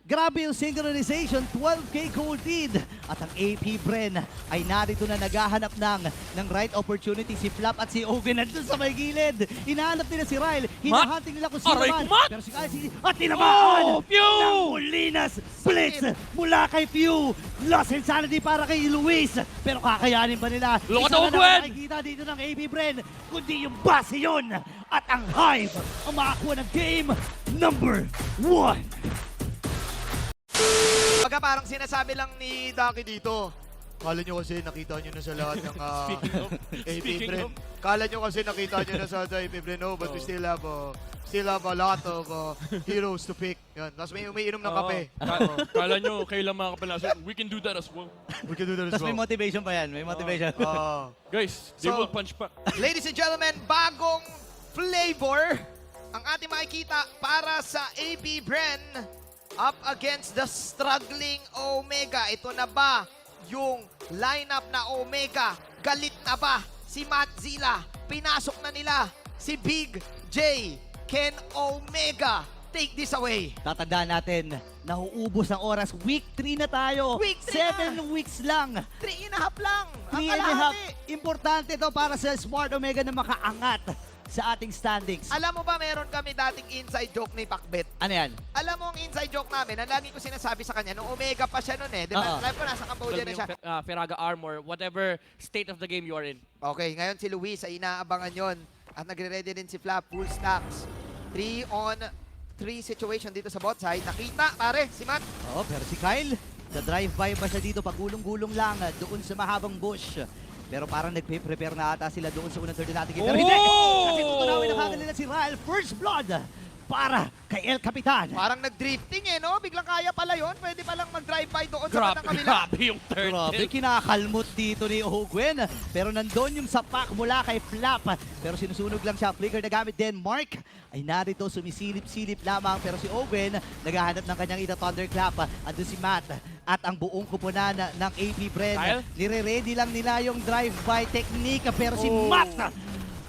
Grabe yung synchronization, 12K gold lead. At ang AP Bren ay narito na naghahanap ng right opportunity. Si Flap at si Ogen nandun sa may gilid. Hinahanap nila si Ryle. Hinahunting nila kung sino Aray man. ko, Mat! Pero si Kyle, at tinamaan Oh, Pew! ng Molinas. Blitz mula kay Pew. Lost insanity para kay Luis. Pero kakayanin ba nila? Loko Isa daw, na Gwen! lang nakikita dito ng AP Bren. Kundi yung base yun. At ang Hive ang makakuha ng game number 1. Pagka parang sinasabi lang ni Ducky dito, kala nyo kasi nakita nyo na sa lahat ng AP Bren. Kala nyo kasi nakita nyo na sa AP Bren, no? But we still have a lot of heroes to pick. Yan. Tapos may umiinom ng kape. Kala nyo, kailan mga kapalasan, we can do that as well. We can do that as Tapos may well. motivation pa yan. May motivation. Guys, they So- will punch back. Ladies and gentlemen, bagong flavor ang ating makikita para sa AP Bren up against the struggling Omega. Ito na ba yung lineup na Omega? Galit na ba si Mattzilla? Pinasok na nila si Big J. Can Omega take this away? Tatandaan natin, nauubos ang oras. Week 3 na tayo. Week 3 7 weeks lang. 3.5 lang. 3 and a half. Importante ito para sa Smart Omega na makaangat sa ating standings. Alam mo ba, meron kami dating inside joke ni Pacbet. Ano yan? Alam mo ang inside joke namin, ang lagi ko sinasabi sa kanya, nung Omega pa siya nun eh. Di ba? Oo. Alam ko, nasa Cambodia na siya. Feraga armor, whatever state of the game you are in. Okay, ngayon si Luis ay inaabangan yon. At nagre-ready din si Flap, full stacks. 3-on-3 situation dito sa bot side. Nakita, pare, si Matt. Oo, pero si Kyle, sa drive-by ba siya dito? Pagulong-gulong lang doon sa mahabang bush. Pero parang nagpe-prepare na ata sila doon sa unang third natin. Pero hindi! Kasi tutunawin na kagad nila si Ryle. First blood para kay El Capitan. Parang nag-drifting eh, no? Biglang kaya pala yon. Pwede palang mag-drive-by doon sa Grabe, bandang kabila. grabe yung turtle. Grabe, kinakalmot dito ni Ogwen. Pero nandun yung sapak mula kay Flap. Pero sinusunog lang siya. Flicker na gamit din. Mark ay narito, sumisilip-silip lamang. Pero si Ogwen, naghahanap ng kanyang ita Thunderclap. Andun si Matt. At ang buong kupunan ng AP Bren. Kyle? Nire-ready lang nila yung drive-by technique. Pero si Oh.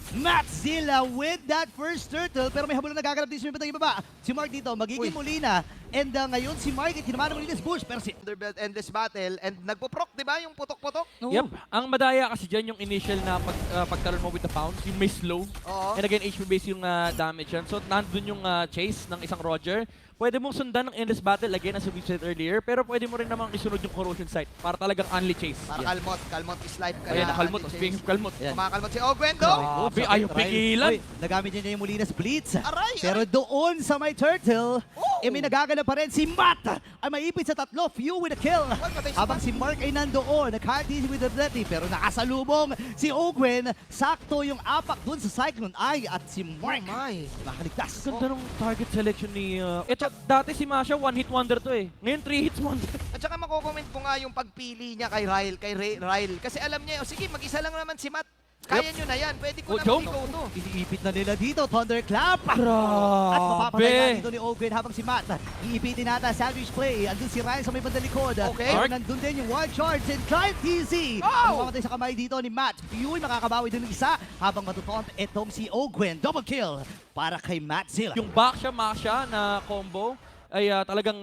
Mattzilla with that first turtle. Pero may habol na nagaganap din sa may baba. Si Mark dito, magiging Molina. And ngayon si Mark, tinamaan ng Molinas Bush. Pero si... Thunderbelt endless battle and nagpo-proc, di ba? Yung putok-putok. Yep, ang madaya kasi dyan yung initial na pagtalon mo with the pounds, yung may slow. Oo. And again, HP base yung damage yan. So nandun yung chase ng isang Roger. Pwede mong sundan ng endless battle again as we said earlier, pero pwede mo rin namang isunod yung corrosion site para talagang only chase. Para Yan. kalmot is life. Ayan, nakalmot. Speaking of kalmot. Yan. Kumakalmot si Ogwen do. Grabe, ayaw pigilan. Uy, nagamit niya yung Molinas Blitz. Aray, Pero doon sa may turtle, may nagaganap pa rin si Matt. Ay maipit sa tatlo, few with a kill. patay si Habang Matt. si Mark ay nandoon, nag-hard with the Blitty. Pero nakasalubong si Ogwen. Sakto yung apak doon sa Cyclone Eye. At si Mark, my. nakaligtas. Ganda ng target selection ni... ito, dati si Masha, one hit wonder to eh. Ngayon, 3 hits wonder. At saka makukomment ko nga yung pagpili niya kay Ryle. Kasi alam niya, sige, mag-isa lang naman si Matt. Kaya nyo na yan. Pwede ko Oh, na Jom. mag-go to. Iniipit na nila dito, Thunderclap. Grabe. At mapapatay na dito ni Ogwen habang si Matt. Iipitin nata, sandwich play. Andun si Ryan sa may bandang likod. Okay. Pero nandun din yung wild charge and Clive TZ. Oh! Mamamatay sa kamay dito ni Matt. Fury makakabawi din ng isa habang matutomp itong si Ogwen. Double kill para kay Mattzilla. Yung back siya, Masha na combo ay talagang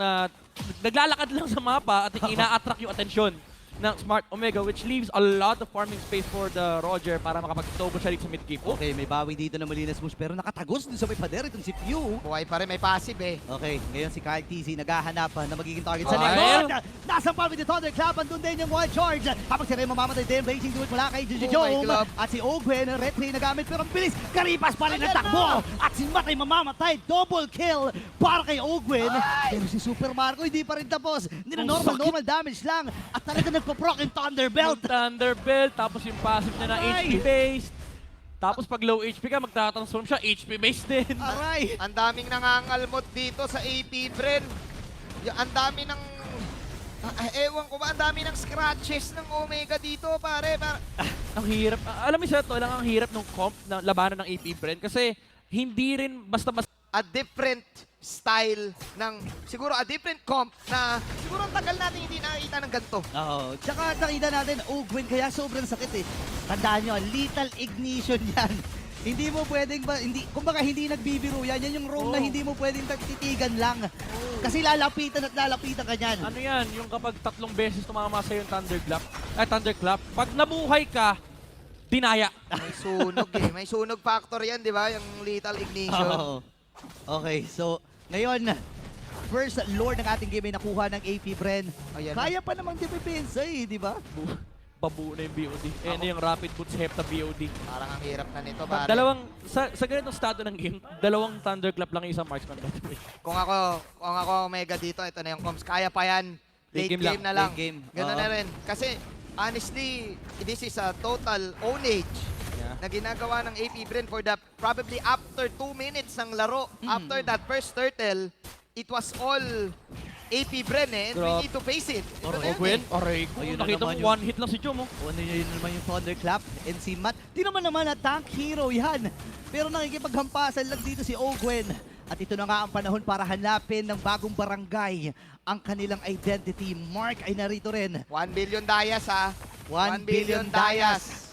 naglalakad lang sa mapa at ina-attract yung atensyon ng Smart Omega, which leaves a lot of farming space for the Roger para makapag-togo siya rin sa mid-game. Okay, may bawi dito na Molinas Bush pero nakatagos dun sa may pader itong si Pew. Buhay pa rin, may passive eh. Okay, ngayon si Kyle TZ naghahanap na magiging target sa Ay. likod. Nasa palm with the Thunderclap, andun din yung wild charge. Habang si Rey mamamatay din, blazing duel mula kay Gigi Oh my Jome. God. At si Ogwen, retry na gamit pero ang bilis. Karipas pa rin ang takbo. At si Matt ay mamamatay. Double kill para kay Ogwen. Pero si Super Marco hindi pa rin tapos. Hindi na normal damage lang. At talaga nagpo-proc yung Thunderbelt. Thunderbelt, tapos yung passive niya na Ay. HP-based. Tapos pag low HP ka, magtatransform siya, HP-based din. Aray. Ang daming nangangalmot dito sa AP Bren. Ang dami ng... ewan ko ba, ang dami ng scratches ng Omega dito, pare. Ang hirap. Alam mo siya, to lang ang hirap ng comp na labanan ng AP Bren kasi hindi rin basta-basta A different style ng... Siguro a different comp na siguro ang tagal natin hindi nakikita ng ganito. Oo. Tsaka nakita natin, Ogwen kaya sobrang sakit eh. Tandaan nyo, lethal ignition yan. Hindi mo pwedeng ba, kumbaga hindi nagbibiro yan. Yan yung roam na hindi mo pwedeng titigan lang. Kasi lalapitan at lalapitan ka niyan. Ano yan, yung kapag 3 beses tumama sa'yo yung thunderclap, pag nabuhay ka, dinaya. May sunog eh. May sunog factor yan, di ba? Yung lethal ignition. Oo. Okay, so ngayon, first Lord ng ating game ay nakuha ng AP Bren. Ayan na. Kaya pa namang depensa eh, di ba? Pabuo na yung BOD. Ayan na yung Rapid Boots Hepta BOD. Parang ang hirap na nito, pare. Sa ganitong estado ng game, 2 thunderclap lang yung isang marksman. Kung ako Omega dito, ito na yung comms. Kaya pa yan. Late game, na lang. Late game. Ganun Oo. na rin. Kasi, honestly, this is a total ownage Yeah. na ginagawa ng AP Bren for the probably after 2 minutes ng laro. After that first turtle, it was all AP Bren eh. And we Grabe. need to face it. Ito na O yun Gwen, eh. aray ko. Ayun na Nakita mo, naman yun. 1 hit lang si Chum. Oh. Ano yun naman yung Thunderclap and si Matt. Di naman na tank hero yan. Pero nakikipaghampasan lang dito si Ogwen. At ito na nga ang panahon para hanapin ng bagong barangay ang kanilang identity. Mark ay narito rin. 1 billion dayas ha. 1 billion dayas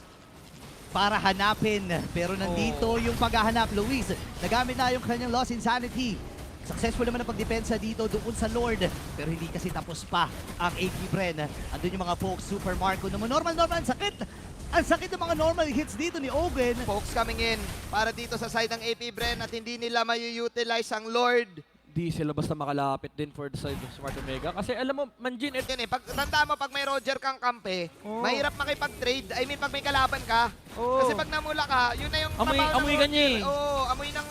para hanapin. Pero nandito yung paghahanap. Luis, nagamit na yung kanyang Lost Insanity. Successful naman ang pagdepensa dito doon sa Lord. Pero hindi kasi tapos pa ang AP Bren. Andun yung mga folks, Super Marco naman. Normal, ang sakit. Ang sakit ng mga normal hits dito ni Owen. Folks coming in para dito sa side ng AP Bren at hindi nila mayu-utilize ang Lord. Di sila basta makalapit din for the side of Smart Omega. Kasi alam mo, Manjin, Yan eh, tanda mo pag may Roger kang kampe, mahirap makipag-trade. I mean, pag may kalaban ka. Oo. Kasi pag namula ka, yun na yung Amoy- trabaho ng amoy Roger. kanya eh. Oo, amoy ng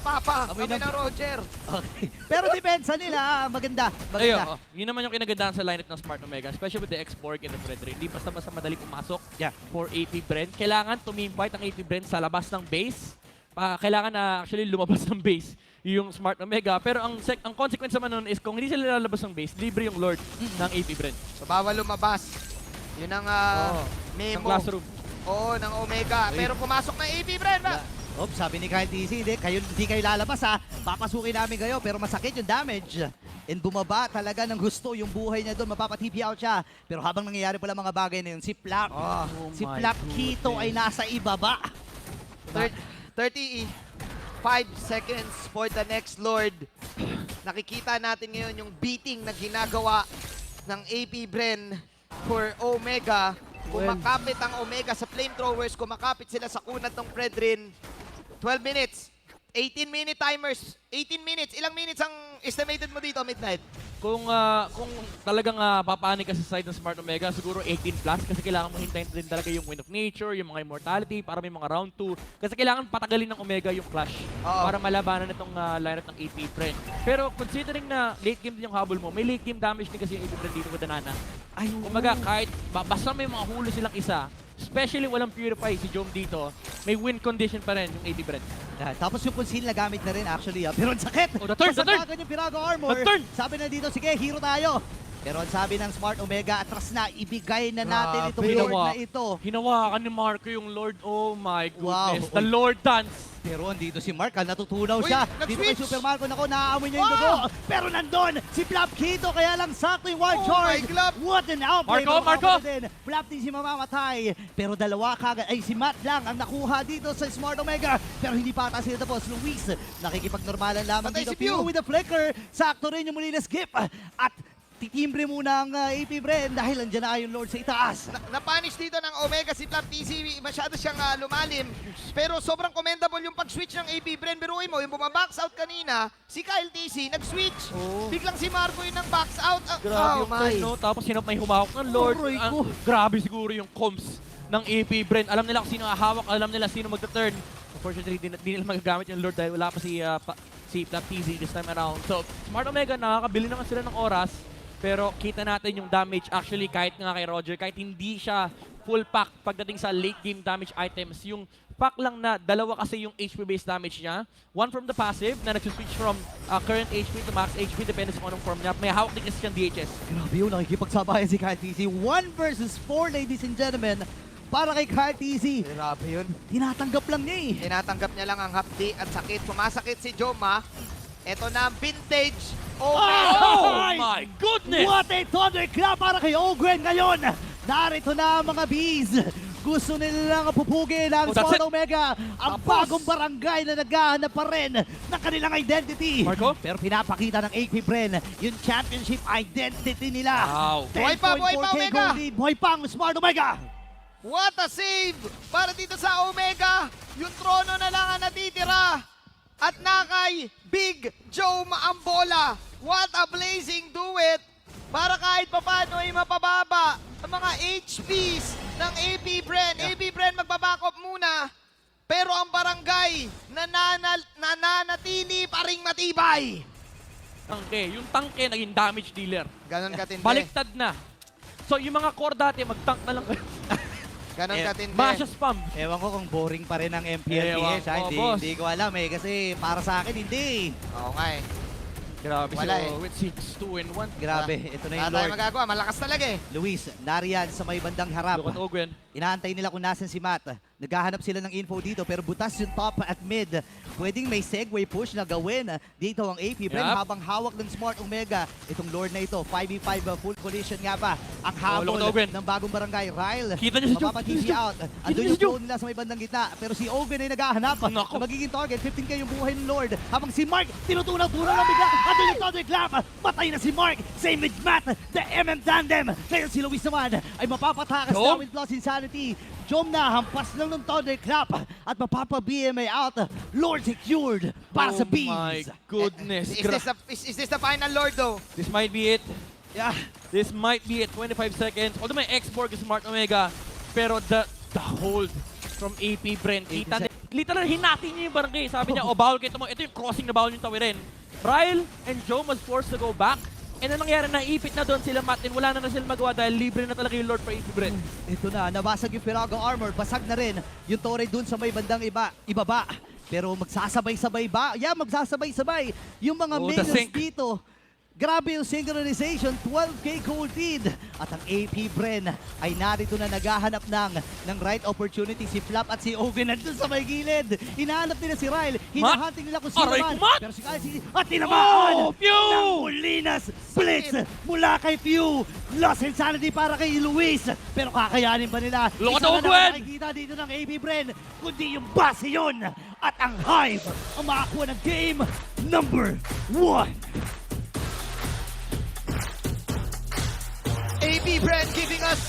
Papa, Amoy amoy ng- ng Roger. Okay. Pero depensa nila, maganda. Ayun, Maganda. yun naman yung kinagandahan sa lineup ng Smart Omega, especially with the X-Borg and the Fredrin. Hindi basta-basta madali pumasok Yeah. for AP Bren. Kailangan tumimfight ang AP Bren sa labas ng base. Kailangan na actually lumabas ng base yung Smart Omega. Pero ang consequence naman nun is kung hindi sila lalabas ng base, libre yung Lord ng AP Bren. So, bawal lumabas. Yun ang Ng memo. classroom. Oo, ng Omega. Ay. Pero pumasok na AP Bren ba? Oops, sabi ni Kyle TC, hindi kayo lalabas ha. Papasukin namin kayo pero masakit yung damage. And bumaba talaga ng gusto yung buhay niya doon. Mapapa-TP out siya. Pero habang nangyayari pala mga bagay na yun, si Flap, si my Flap Kito ay nasa ibaba. 35 seconds for the next Lord. Nakikita natin ngayon yung beating na ginagawa ng AP Bren for Omega. Kumakapit ang Omega sa flamethrowers, kumakapit sila sa kunat ng Fredrin. 12 minutes. 18-minute timers. 18 minutes. Ilang minutes ang estimated mo dito, Midnight? Kung talagang papanik ka sa side ng Smart Omega, siguro 18 plus kasi kailangan mo hintayin din talaga yung Wind of Nature, yung mga Immortality para may mga round 2. Kasi kailangan patagalin ng Omega yung Clash Oo. para malabanan itong lineup ng AP Bren. Pero considering na late game din yung habol mo, may late game damage din kasi yung AP Bren dito with the Nana. Ay, Kumbaga kahit basta may mga huli silang isa, especially walang Purify si Jom dito, may win condition pa rin yung AP Bren. Tapos yung conceal na gamit na rin actually. Pero ang sakit. Oh, the turn! Masabagan yung Pirago Armor. The turn! Sabi na dito, sige, hero tayo. Pero ang sabi ng Smart Omega, atras na, ibigay na natin itong Grabe. Lord na ito. Hinawakan ni Marco yung Lord. Oh my goodness. Wow. The Lord dance. Pero andito si Mark, natutunaw Uy, siya. Dito kay nag-switch! Super Marco, nako, naaamoy niya yung Wow! dugo. Pero nandun, si Flap Kito, kaya lang sakto yung one Oh charge. my glove! What an outplay. Marco, mga Marco! kapatid. Flap din si mamamatay. Pero dalawa kagad, ay si Matt lang ang nakuha dito sa Smart Omega. Pero hindi pa ata sila tapos. Luis, nakikipagnormalan lamang Patay dito. si Pew. Pew with the flicker. Sakto rin yung muli na skip. At titimbre muna ang AP Bren dahil andyan na yung Lord sa itaas. Napanish dito ng Omega si Flap TC, masyado siyang lumalim. Pero sobrang commendable yung pag-switch ng AP Bren. Biruin mo, yung bumabox out kanina, si Kyle TC nag-switch. Oh. Biglang si Marco yung nag-box out. Grabe Oh yung my. turn, no? Tapos may humawak ng Lord. Aray ko. Grabe siguro yung comms ng AP Bren. Alam nila kung sino hawak, alam nila sino magta-turn. Unfortunately, di nila magagamit yung Lord dahil wala pa si Flap TZ this time around. So, Smart Omega, nakakabili naman sila ng oras. Pero kita natin yung damage actually kahit nga kay Roger, kahit hindi siya full pack pagdating sa late game damage items, yung pack lang na dalawa kasi yung HP based damage niya. One from the passive na nag-switch from current HP to max HP depende sa anong form niya. May hawak din kasi siyang DHS. Grabe yun, nakikipagsabayan si Kyle TC. 1 versus 4, ladies and gentlemen, para kay Kyle TC. Grabe yun. Tinatanggap lang niya eh. Tinatanggap niya lang ang hapdi at sakit. Sumasakit si Joma. Ito na ang vintage Oh Omega. my goodness! What a thunderclap para kay Ogwen ngayon! Narito na ang mga bees! Gusto nila lang pupugin ang Oh, that's Smart it. Omega. Ang Tapos. bagong barangay na naghahanap pa rin ng kanilang identity. Marco? Pero pinapakita ng AP Bren yung championship identity nila. Wow. Buhay pa, buhay pa, 10.4K Omega! gold lead. Buhay pa ang Smart Omega. What a save para dito sa Omega. Yung trono na lang ang natitira. At nakay Big Joe Maambola. What a blazing do it. Para kahit papano ay mapababa ang mga HPs ng AP Bren. AP Bren magbabackup muna. Pero ang barangay nananatili pa ring matibay. Tangke. Yung tangke naging damage dealer. Ganon katindi. Baliktad na. So yung mga core dati, mag-tank na lang kayo. Ganon katindi. Masha spam. Ewan ko kung boring pa rin ang Ewan MPLPS. ko, Hindi, boss. hindi ko alam eh. Kasi para sa akin, hindi. Oo nga eh. Grabe Wala si eh. Owit. 6-2-1. Grabe, ito na Wala yung tayong Lord. magagawa. Malakas talaga eh. Luis, nariyan sa may bandang harap. Look at Ogwen. Inaantay nila kung nasan si Matt. Naghahanap sila ng info dito pero butas yung top at mid. Pwedeng may segue push na gawin dito ang AP Bren Yup. habang hawak ng Smart Omega. Itong Lord na ito, 5v5 full collision nga ba. Ang look at habol Ogwen. ng bagong barangay. Ryle, Kita niyo si Joe. mapapatisi out. Andun niyo yung si Joe. drone nila sa may bandang gitna. Pero si Ogwen ay naghahanap Nako. na magiging target. 15k yung buhay ng Lord. Habang si Mark, tinutunaw-tunaw na bigla. Andun yung thunderclap. Patay na si Mark. Same with Matt. The MM tandem. Ngayon si Luis naman ay mapapatakas Joe. na with Lost Insanity. Jom na, hampas lang ng thunderclap at mapapa-BMA out. Lord secured para sa Oh Bees. my goodness. Is this the final Lord though? This might be it. Yeah. This might be it. 25 seconds. Although may X-Borg Smart Omega. Pero the hold from AP Bren. Kita niya. Literal, hinati niya yung barangay. Sabi niya, oh, bawal kayo tumaw. Ito yung crossing na bawal yung tawirin. Ryle and Joe was forced to go back. And ano nangyari, naipit na doon sila Matt. And wala na sila magawa dahil libre na talaga yung Lord for AP Bren. Ito na, nabasag yung Firago armor. Basag na rin yung Torre dun sa may bandang ibaba. Pero magsasabay-sabay ba? Yeah, magsasabay-sabay. Yung mga Oh, the minions sync. dito. Grabe yung synchronization, 12k gold lead. At ang AP Bren ay narito na naghahanap ng right opportunity. Si Flap at si Owen nandun sa may gilid. Hinahanap nila si Ryle. Hinahunting nila kung sino Aray man. ko, Matt! Pero si Kyle, at tinamaan Oh, Pew! ng Molinas Blitz mula kay Pew. Lost Insanity para kay Luis. Pero kakayanin ba nila? Look at Isa na Ogwen! lang nakikita dito ng AP Bren, kundi yung Bastion at ang Hive ang makakuha ng game number 1. AP Bren giving us